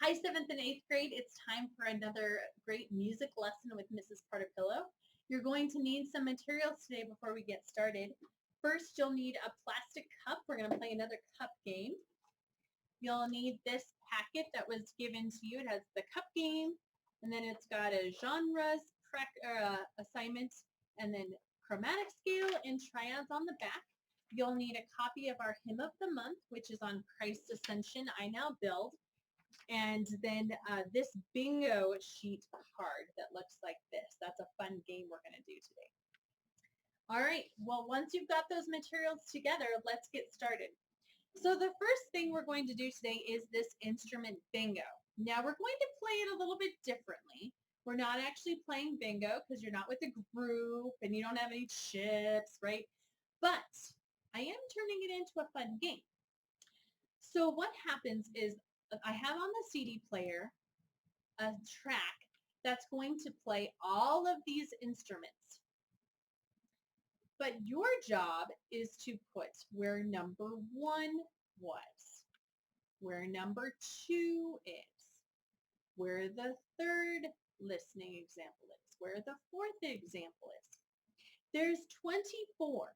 Hi, 7th and 8th grade. It's time for another great music lesson with Mrs. Portopillo. You're going to need some materials today before we get started. First, you'll need a plastic cup. We're going to play another cup game. You'll need this packet that was given to you. It has the cup game, and then it's got a genres assignment, and then chromatic scale and triads on the back. You'll need a copy of our hymn of the month, which is on Christ's Ascension, I Now Build. And then this bingo sheet card that looks like this. That's a fun game we're going to do today. All right, well, once you've got those materials together, let's get started. So the first thing we're going to do today is this instrument bingo. Now we're going to play it a little bit differently. We're not actually playing bingo because you're not with a group and you don't have any chips, right? But I am turning it into a fun game. So what happens is I have on the CD player a track that's going to play all of these instruments. But your job is to put where number 1 was, where number 2 is, where the third listening example is, where the fourth example is. There's 24.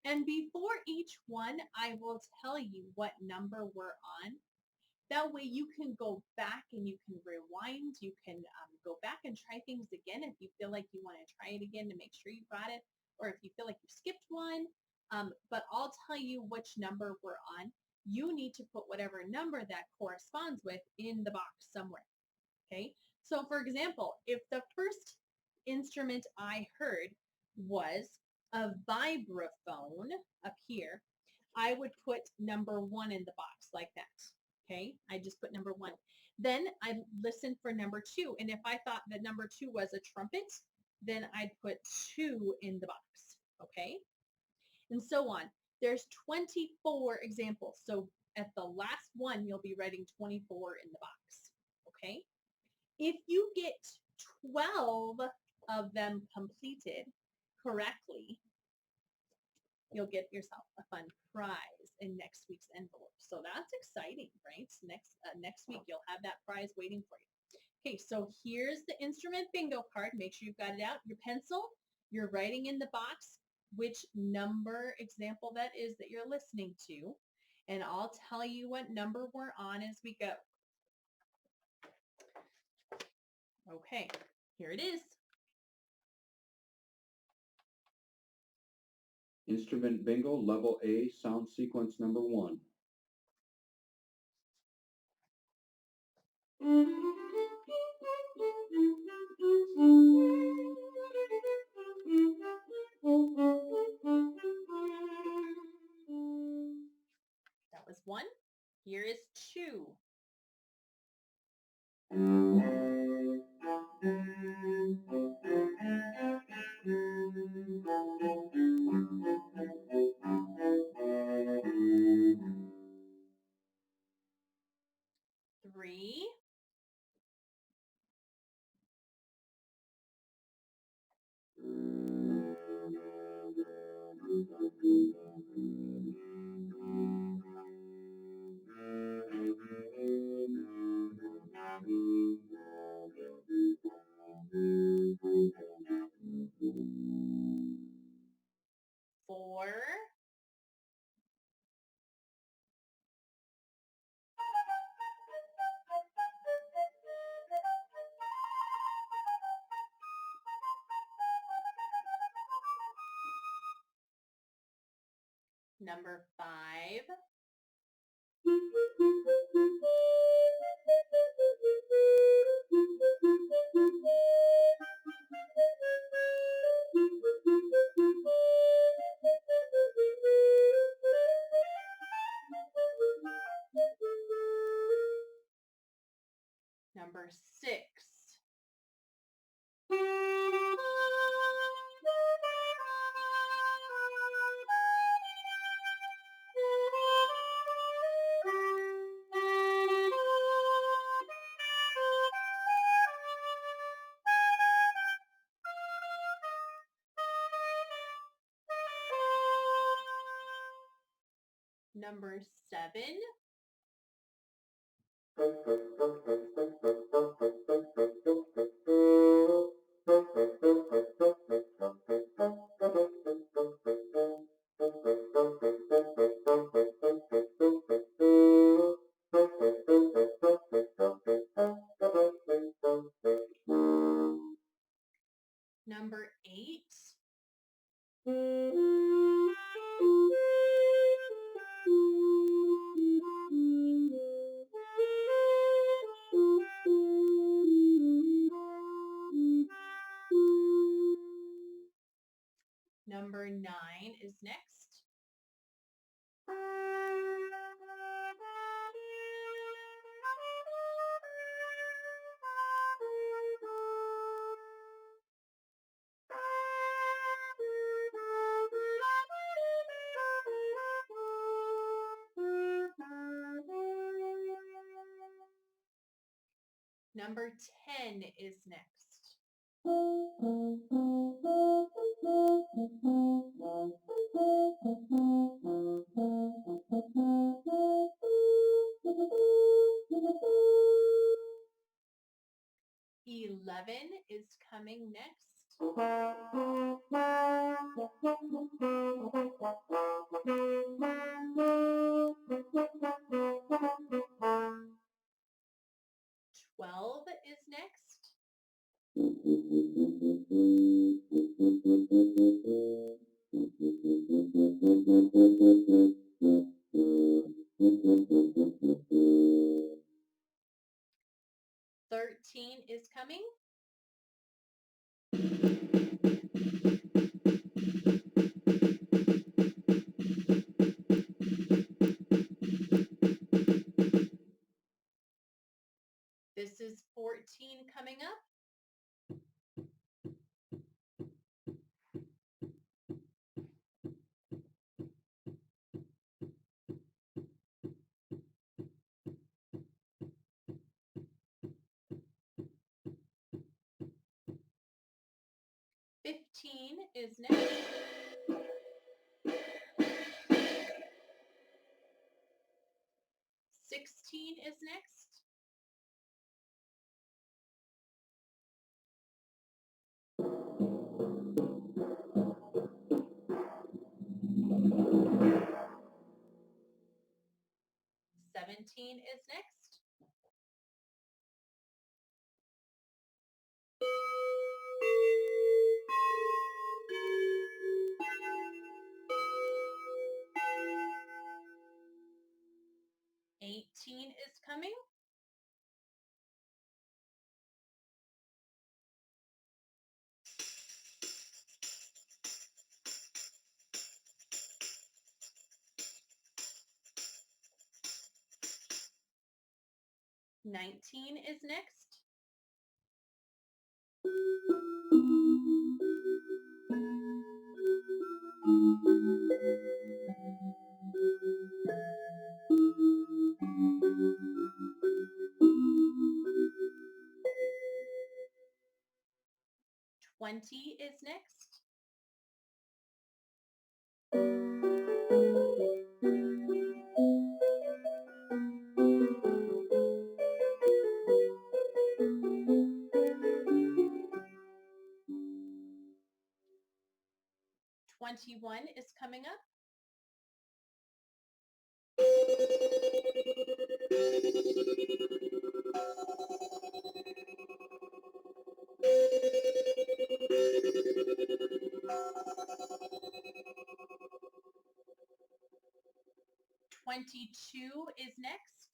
And before each one, I will tell you what number we're on. That way you can go back and you can rewind. You can go back and try things again if you feel like you want to try it again to make sure you got it, or if you feel like you skipped one. But I'll tell you which number we're on. You need to put whatever number that corresponds with in the box somewhere. Okay? So for example, if the first instrument I heard was a vibraphone up here, I would put number 1 in the box like that. Okay, I just put number 1. Then I listened for number 2, and if I thought that number 2 was a trumpet, then I'd put 2 in the box. Okay, and so on. There's 24 examples, so at the last one, you'll be writing 24 in the box. Okay, if you get 12 of them completed correctly, you'll get yourself a fun prize in next week's envelope. So that's exciting, right? Next week, you'll have that prize waiting for you. Okay, so here's the instrument bingo card. Make sure you've got it out. Your pencil, you're writing in the box which number example that is that you're listening to. And I'll tell you what number we're on as we go. Okay, here it is. Instrument bingo, level A, sound sequence number 1. That was 1. Here is 2. Three. Four. Number 5. Number 6. Number 7. next. Number 10 is next. 11 is coming next. 12 is next. 13 is coming. 14 coming up. 15 is next. 16 is next. 17 is next. 18 is coming. 19 is next. 20 is next. 21 is coming up. 22 is next.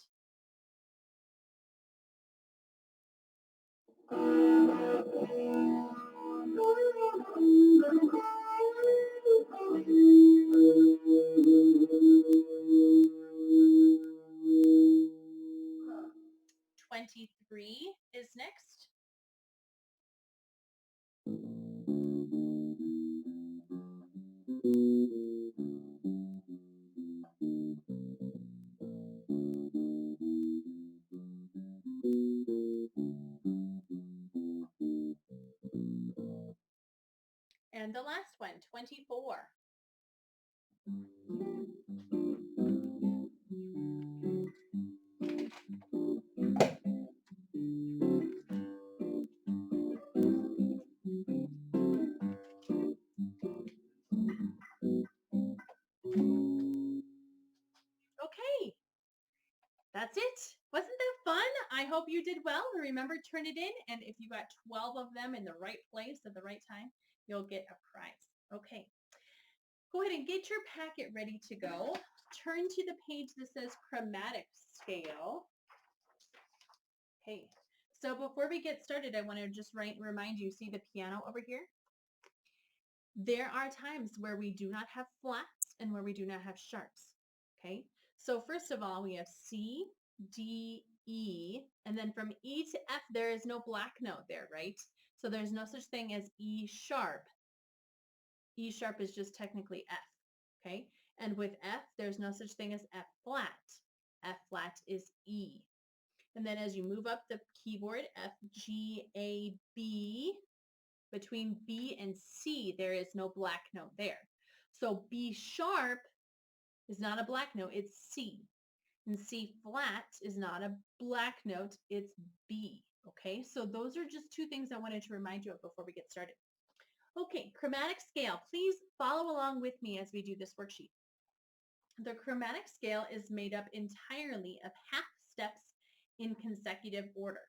23 is next. 'And the last one, 24. Okay, that's it. Wasn't that fun? I hope you did well. Remember, turn it in, and if you got 12 of them in the right place at the right time, you'll get a prize. Okay, go ahead and get your packet ready to go. Turn to the page that says chromatic scale. Okay, so before we get started, I want to just remind you, see the piano over here? There are times where we do not have flats and where we do not have sharps. Okay. So first of all, we have C, D, E, and then from E to F, there is no black note there, right? So there's no such thing as E sharp. E sharp is just technically F. Okay. And with F, there's no such thing as F flat. F flat is E. And then as you move up the keyboard, F, G, A, B, between B and C, there is no black note there. So B sharp is not a black note, it's C. And C flat is not a black note, it's B. Okay, so those are just two things I wanted to remind you of before we get started. Okay, chromatic scale. Please follow along with me as we do this worksheet. The chromatic scale is made up entirely of half steps in consecutive order.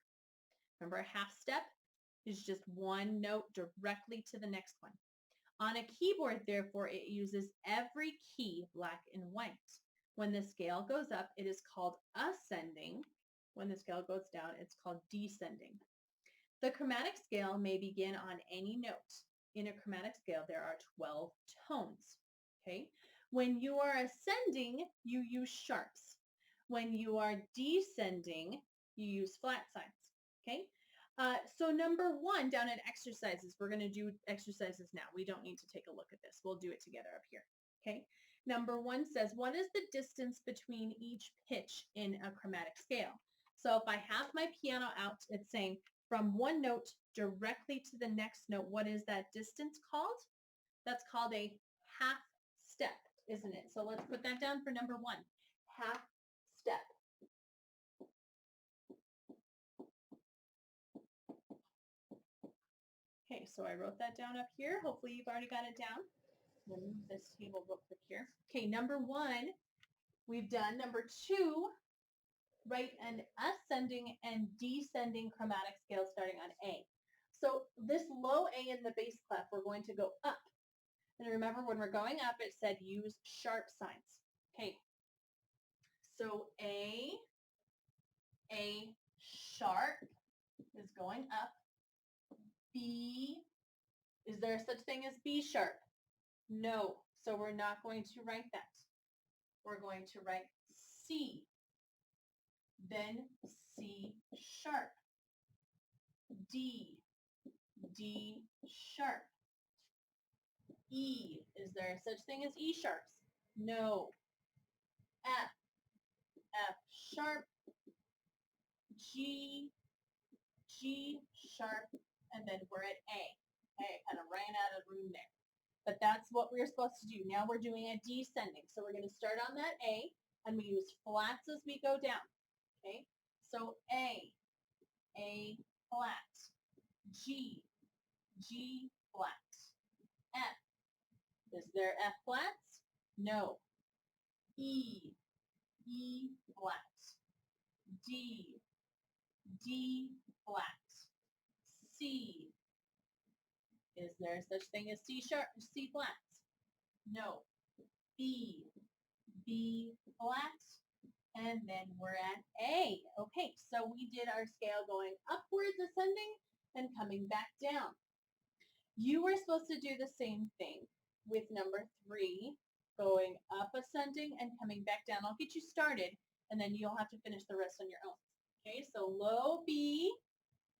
Remember, a half step is just one note directly to the next one. On a keyboard, therefore, it uses every key black and white. When the scale goes up, it is called ascending. When the scale goes down, it's called descending. The chromatic scale may begin on any note. In a chromatic scale, there are 12 tones. Okay. When you are ascending, you use sharps. When you are descending, you use flat signs. Okay. So number one, down in exercises, we're going to do exercises now. We don't need to take a look at this. We'll do it together up here. Okay. Number one says, what is the distance between each pitch in a chromatic scale? So if I have my piano out, it's saying from one note directly to the next note, what is that distance called? That's called a half step, isn't it? So let's put that down for number one, half step. Okay, so I wrote that down up here. Hopefully you've already got it down. Let me move this table real quick here. Okay, number one, we've done. Number two, write an ascending and descending chromatic scale starting on A. So this low A in the bass clef, we're going to go up. And remember, when we're going up, it said use sharp signs. Okay, so A sharp is going up. B, is there such thing as B sharp? No, so we're not going to write that. We're going to write C, then C sharp, D sharp, E, is there such thing as E sharps? No. F sharp, G sharp, and then we're at A. Okay, kind of ran out of room there. But that's what we're supposed to do. Now we're doing a descending. So we're going to start on that A, and we use flats as we go down. Okay, so A flat, G flat, F. Is there F flats? No. E flat, D flat, C. Is there such thing as C sharp, C flats? No. B flat, and then we're at A. Okay, so we did our scale going upwards, ascending, and coming back down. You were supposed to do the same thing with number three, going up, ascending, and coming back down. I'll get you started, and then you'll have to finish the rest on your own. Okay, so low B,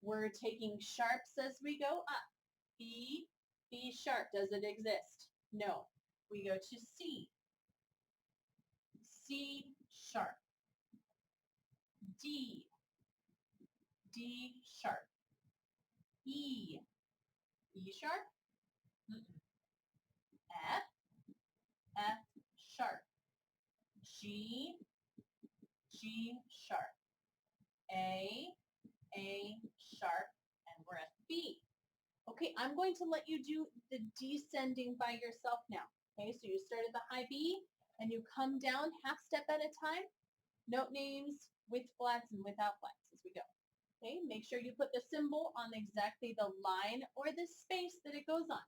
we're taking sharps as we go up. B sharp, does it exist? No. We go to C sharp, D sharp, E sharp, F sharp, G sharp, A sharp, and we're at B. Okay, I'm going to let you do the descending by yourself now. Okay, so you start at the high B and you come down half step at a time. Note names with flats and without flats as we go. Okay, make sure you put the symbol on exactly the line or the space that it goes on.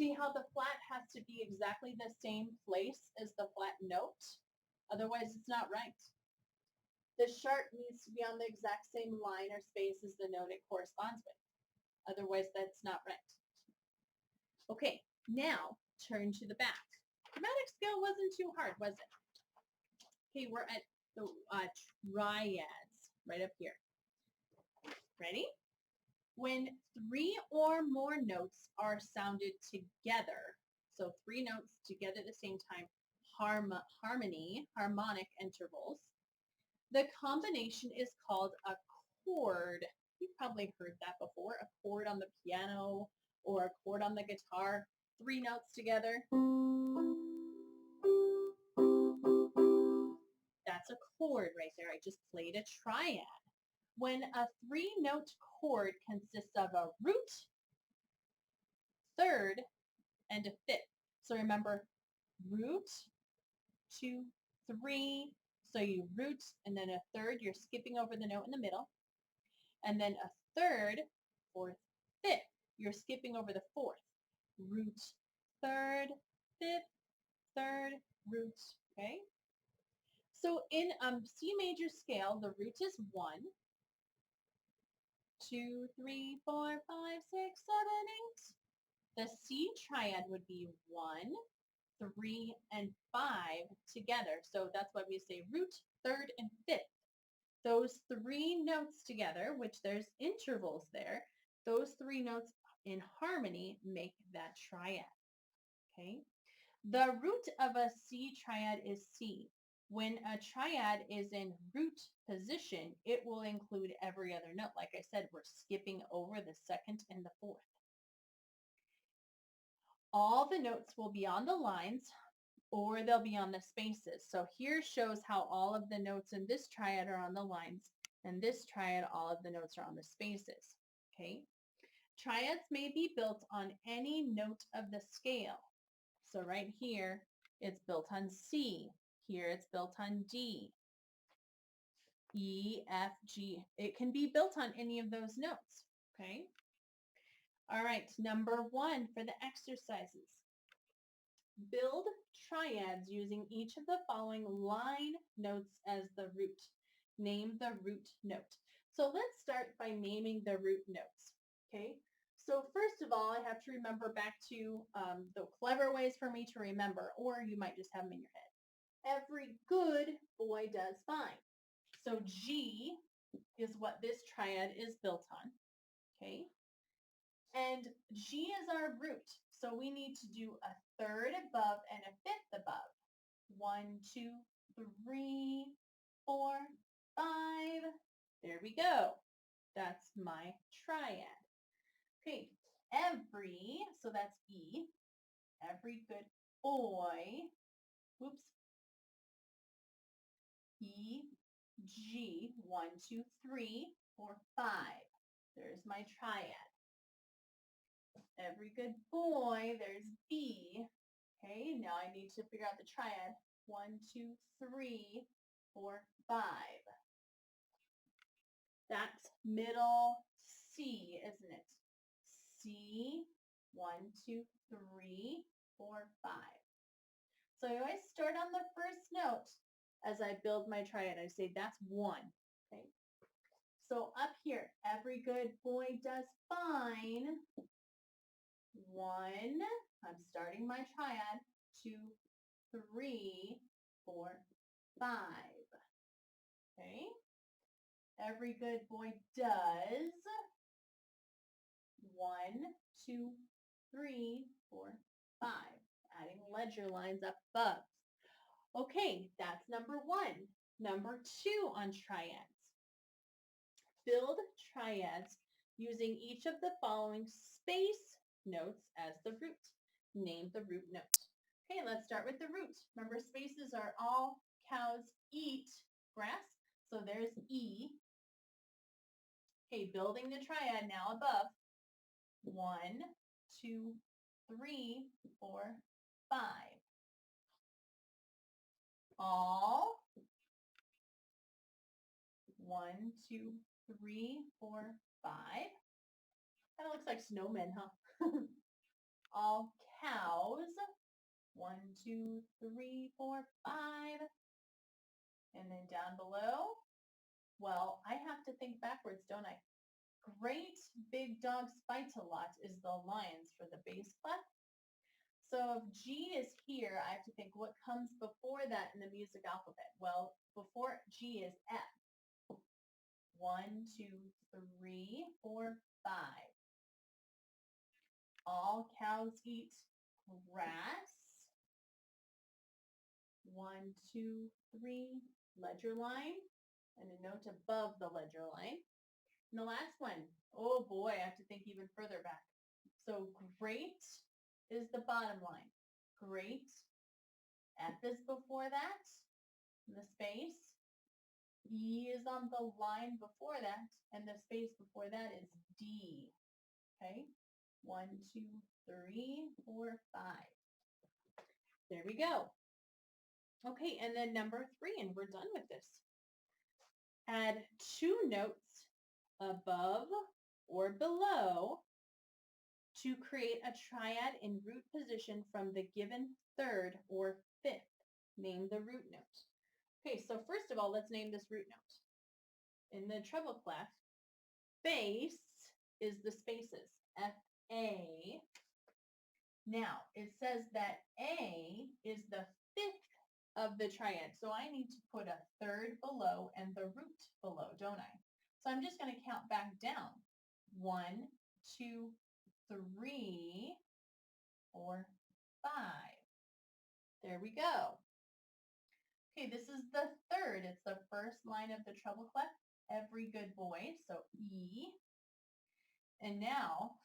See how the flat has to be exactly the same place as the flat note? Otherwise, it's not right. The sharp needs to be on the exact same line or space as the note it corresponds with. Otherwise, that's not right. Okay, now turn to the back. Chromatic scale wasn't too hard, was it? Okay, we're at the triads right up here. Ready? When three or more notes are sounded together, so three notes together at the same time, harmonic intervals, the combination is called a chord. You've probably heard that before, a chord on the piano or a chord on the guitar, three notes together. That's a chord right there. I just played a triad. When a three-note chord consists of a root, third, and a fifth. So remember, root, 2, 3. So you root and then a third, you're skipping over the note in the middle. And then a third, fourth, fifth. You're skipping over the fourth. Root, third, fifth, third, root. Okay? So in C major scale, the root is 1, 2, 3, 4, 5, 6, 7, 8. The C triad would be 1, 3, and 5 together. So that's why we say root, third, and fifth. Those three notes together, which there's intervals there, those three notes in harmony make that triad. Okay. The root of a C triad is C. When a triad is in root position, it will include every other note. Like I said, we're skipping over the second and the fourth. All the notes will be on the lines or they'll be on the spaces. So here shows how all of the notes in this triad are on the lines, and this triad, all of the notes are on the spaces. Okay. Triads may be built on any note of the scale. So right here, it's built on C. Here it's built on D, E, F, G. It can be built on any of those notes. Okay. All right, number 1 for the exercises. Build triads using each of the following line notes as the root. Name the root note. So let's start by naming the root notes. Okay. So first of all, I have to remember back to the clever ways for me to remember, or you might just have them in your head. Every good boy does fine. So G is what this triad is built on. Okay. And G is our root. So we need to do a third above and a fifth above. 1, 2, 3, 4, 5. There we go. That's my triad. Okay, every, so that's E, every good boy, whoops, E, G, 1, 2, 3, 4, 5. There's my triad. Every good boy, there's B. Okay, now I need to figure out the triad. 1, 2, 3, 4, 5. That's middle C, isn't it? C, 1, 2, 3, 4, 5. So I always start on the first note as I build my triad. I say that's 1. Okay. So up here, every good boy does fine. 1, I'm starting my triad. 2, 3, 4, 5. Okay. Every good boy does 1, 2, 3, 4, 5. Adding ledger lines up above. Okay, that's number 1. Number 2 on triads. Build triads using each of the following space notes as the root. Name the root note. Okay, let's start with the root. Remember, spaces are all cows eat grass. So there's E. Okay, building the triad now above. 1, 2, 3, 4, 5. All. 1, 2, 3, 4, 5. Kind of looks like snowmen, huh? All cows. 1, 2, 3, 4, 5. And then down below, well, I have to think backwards, don't I? Great big dogs fight a lot is the lines for the bass clef. So if G is here, I have to think what comes before that in the music alphabet. Well, before G is F. 1, 2, 3, 4, 5. All cows eat grass. 1, 2, 3, ledger line, and a note above the ledger line. And the last one, oh boy, I have to think even further back. So great is the bottom line. Great. F is before that, in the space. E is on the line before that, and the space before that is D. Okay? 1, 2, 3, 4, 5. There we go. Okay, and then number 3, and we're done with this. Add 2 notes above or below to create a triad in root position from the given third or fifth. Name the root note. Okay, so first of all, let's name this root note. In the treble clef, bass is the spaces, F-A. Now, it says that A is the fifth of the triad, so I need to put a third below and the root below, don't I? So I'm just going to count back down. 1, 2, 3, 4, 5. There we go. Okay, this is the third. It's the first line of the treble clef. Every good boy, so E. And now,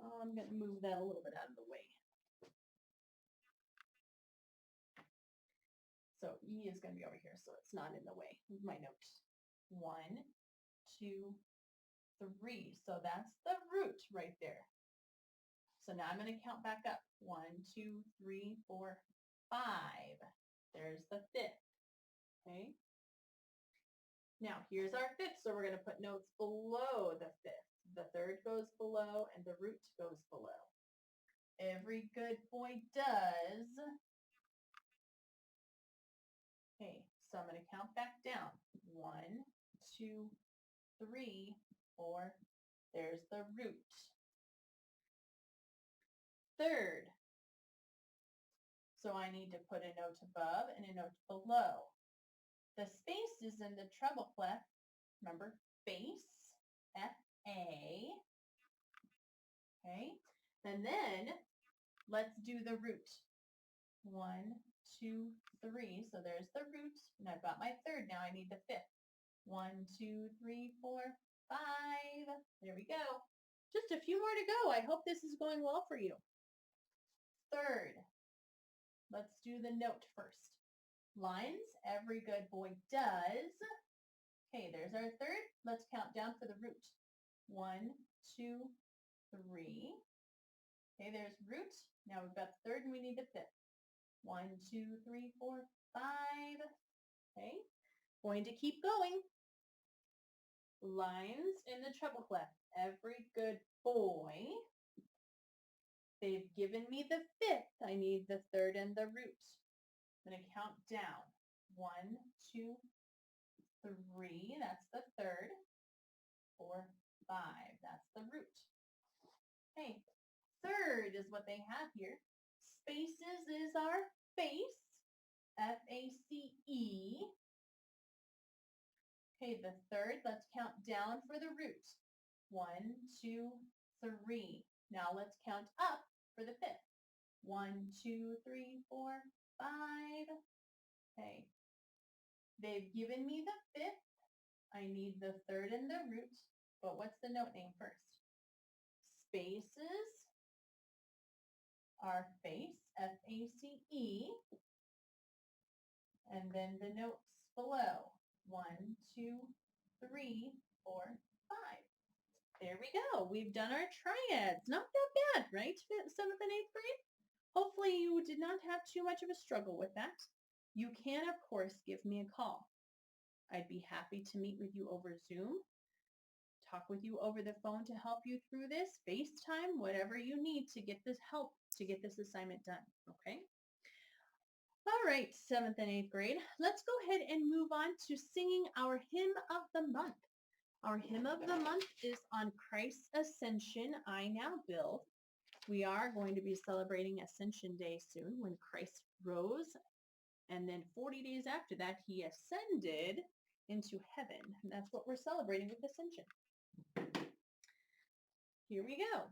I'm going to move that a little bit out of the way. So E is going to be over here, so it's not in the way. Here's my note. 1, 2, 3. So that's the root right there. So now I'm going to count back up. 1, 2, 3, 4, 5. There's the fifth. Okay. Now here's our fifth, so we're going to put notes below the fifth. The third goes below and the root goes below. Every good boy does. Okay, so I'm going to count back down. 1, 2, 3, 4. There's the root. Third. So I need to put a note above and a note below. The space is in the treble clef. Remember, bass, F-A. Okay, and then let's do the root. 1, 2, 3. So there's the root, and I've got my third. Now I need the fifth. 1, 2, 3, 4, 5. There we go. Just a few more to go. I hope this is going well for you. Third. Let's do the note first. Lines, every good boy does. Okay, there's our third. Let's count down for the root. 1, 2, 3. Okay, there's root. Now we've got the third and we need the fifth. 1, 2, 3, 4, 5. Okay, going to keep going. Lines in the treble clef. Every good boy. They've given me the fifth. I need the third and the root. I'm going to count down. 1, 2, 3. That's the third. 4, 5. That's the root. Okay. Third is what they have here. Spaces is our face. F-A-C-E. Okay, the third, let's count down for the root. 1, 2, 3. Now let's count up for the fifth. 1, 2, 3, 4, 5. Okay. They've given me the fifth. I need the third and the root. But what's the note name first? Spaces are face, F-A-C-E. And then the notes below. 1, 2, 3, 4, 5. There we go. We've done our triads. Not that bad, right? 7th and 8th grade? Hopefully you did not have too much of a struggle with that. You can, of course, give me a call. I'd be happy to meet with you over Zoom, talk with you over the phone to help you through this, FaceTime, whatever you need to get this help, to get this assignment done, okay? All right, 7th and 8th grade, let's go ahead and move on to singing our hymn of the month. Our hymn of the month is On Christ's Ascension, I Now Build. We are going to be celebrating Ascension Day soon when Christ rose. And then 40 days after that, he ascended into heaven. And that's what we're celebrating with Ascension. Here we go.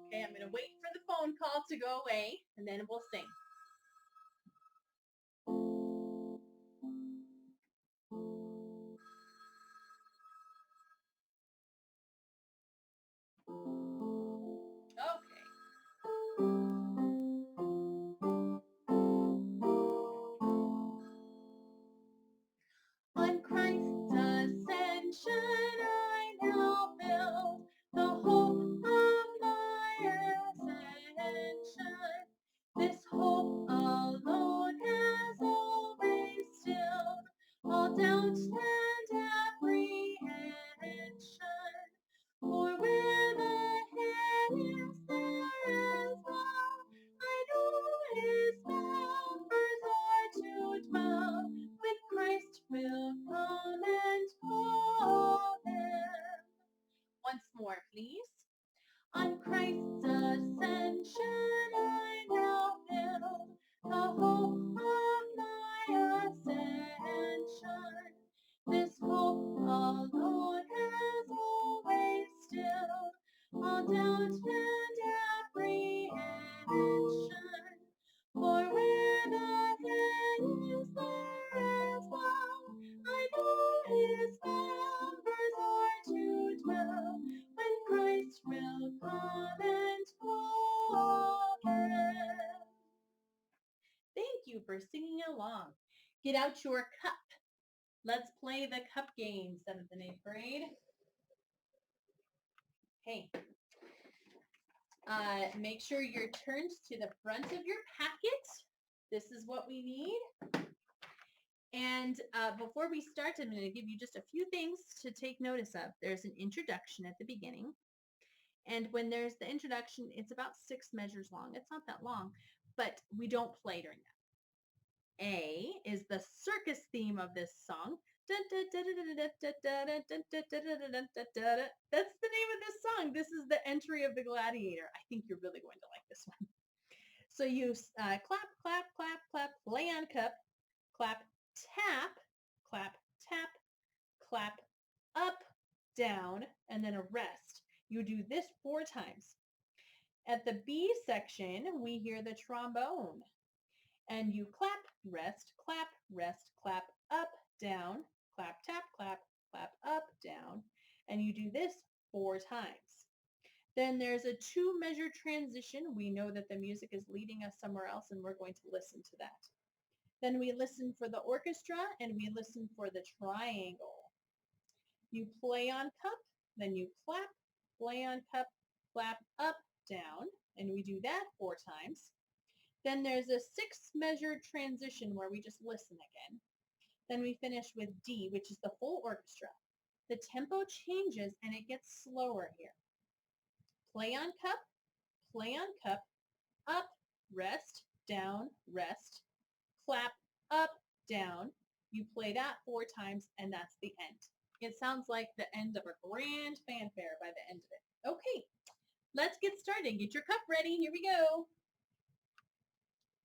Okay, I'm going to wait for the phone call to go away, and then we'll sing. Okay. On Christ's ascension, I now build the hope of my ascension. This hope alone has always stilled all doubt and apprehension. For where the head is, there as well, I know his members are to dwell. With Christ will come and call them. Once more, please. On Christ's ascension, I now build the hope of my ascension. This hope alone has always stilled all doubt and apprehension. For where the head is, there as well, I know his members are to dwell. When Christ will come and call them. Thank you for singing along. Get out your cup. Let's play the cup game, 7th and 8th grade. Okay. Make sure you're turned to the front of your packet. This is what we need. And before we start, I'm going to give you just a few things to take notice of. There's an introduction at the beginning. And when there's the introduction, it's about 6 measures long. It's not that long, but we don't play during that. A is the circus theme of this song. That's the name of this song. This is the entry of the Gladiator. I think you're really going to like this one. So you clap, clap, clap, clap, play on cup, clap, tap, clap, up, down, and then a rest. You do this 4 times. At the B section, we hear the trombone. And you clap, rest, clap, up, down, clap, tap, clap, up, down. And you do this 4 times. Then there's a 2-measure transition. We know that the music is leading us somewhere else, and we're going to listen to that. Then we listen for the orchestra, and we listen for the triangle. You play on cup, then you clap, play on cup, clap, up, down, and we do that 4 times. Then there's a 6-measure transition where we just listen again. Then we finish with D, which is the full orchestra. The tempo changes and it gets slower here. Play on cup, up, rest, down, rest, clap, up, down. You play that 4 times and that's the end. It sounds like the end of a grand fanfare by the end of it. Okay, let's get started. Get your cup ready. Here we go.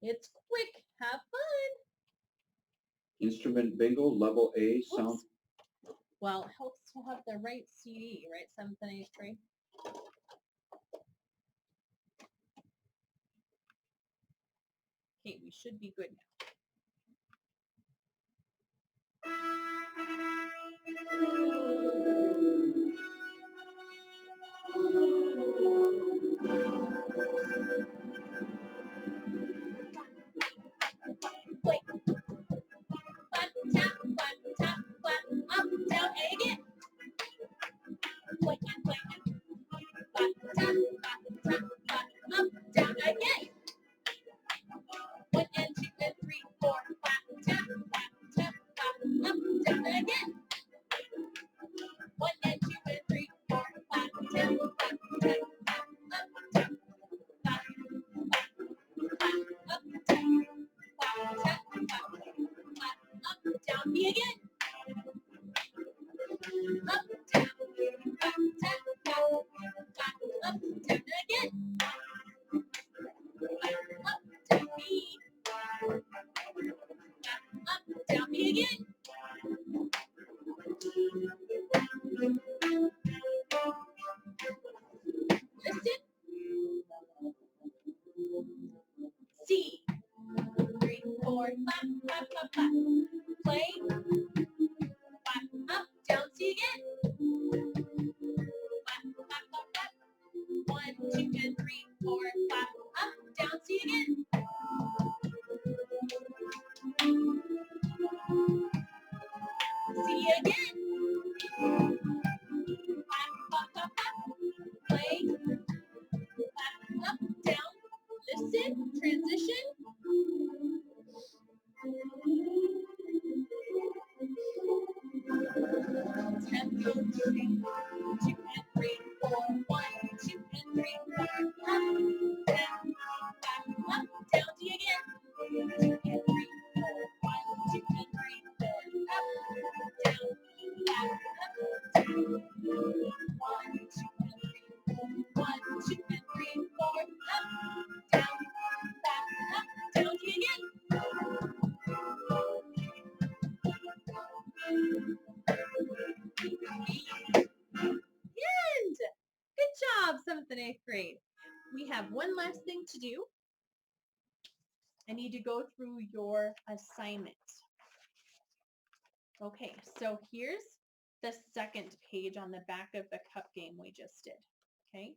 It's quick. Have fun. Instrument bingo, level A, sound. Oops. Well, it helps to have the right CD, right? 7th and 8th grade. Okay, we should be good now. Play. Clap, tap, clap, up, down, again. Play, clap, tap, up, down, again. 1 and 2 and 3 4, clap, clap, clap, clap. Play, clap, up, down, see again. Clap, clap, clap, clap. 1, 2, and 3, 4, clap, up, down, see again. See again. Clap, clap, clap, clap. Play, clap, up, down. Listen, transition. 10, 2, and 3, 4, 1, 2, and 3, 4, up, down, back, up, down, D again. 2 and 3, 4, 1, 2 and 3, 4, up, down, back, up, down. 1, 2 and 3, 4, 1, 2 and 3, 4, up, down, back, up, down, D again. And good job, 7th and 8th grade. We have one last thing to do. I need to go through your assignment. Okay, so here's the second page on the back of the cup game we just did. Okay,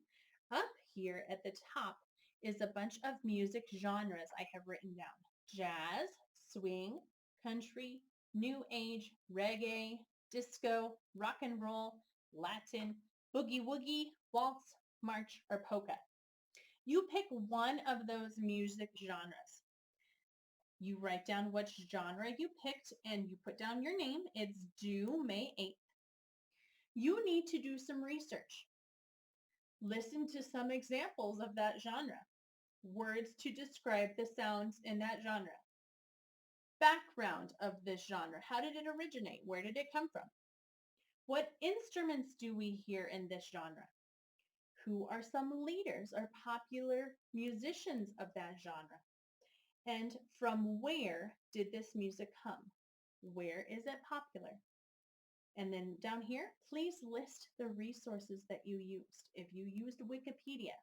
up here at the top is a bunch of music genres I have written down. Jazz, swing, country, new age, reggae, disco, rock and roll, Latin, boogie woogie, waltz, march, or polka. You pick one of those music genres. You write down which genre you picked and you put down your name. It's due May 8th. You need to do some research. Listen to some examples of that genre. Words to describe the sounds in that genre. Background of this genre. How did it originate? Where did it come from? What instruments do we hear in this genre? Who are some leaders or popular musicians of that genre? And from where did this music come? Where is it popular? And then down here, please list the resources that you used. If you used Wikipedia,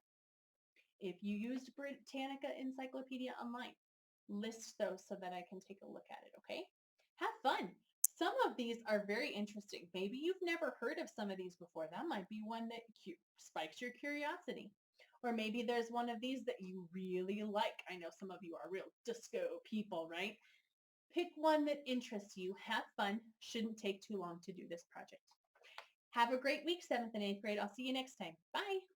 if you used Britannica Encyclopedia Online, list those so that I can take a look at it, okay? Have fun. Some of these are very interesting. Maybe you've never heard of some of these before. That might be one that spikes your curiosity. Or maybe there's one of these that you really like. I know some of you are real disco people, right? Pick one that interests you. Have fun. Shouldn't take too long to do this project. Have a great week, 7th and 8th grade. I'll see you next time. Bye.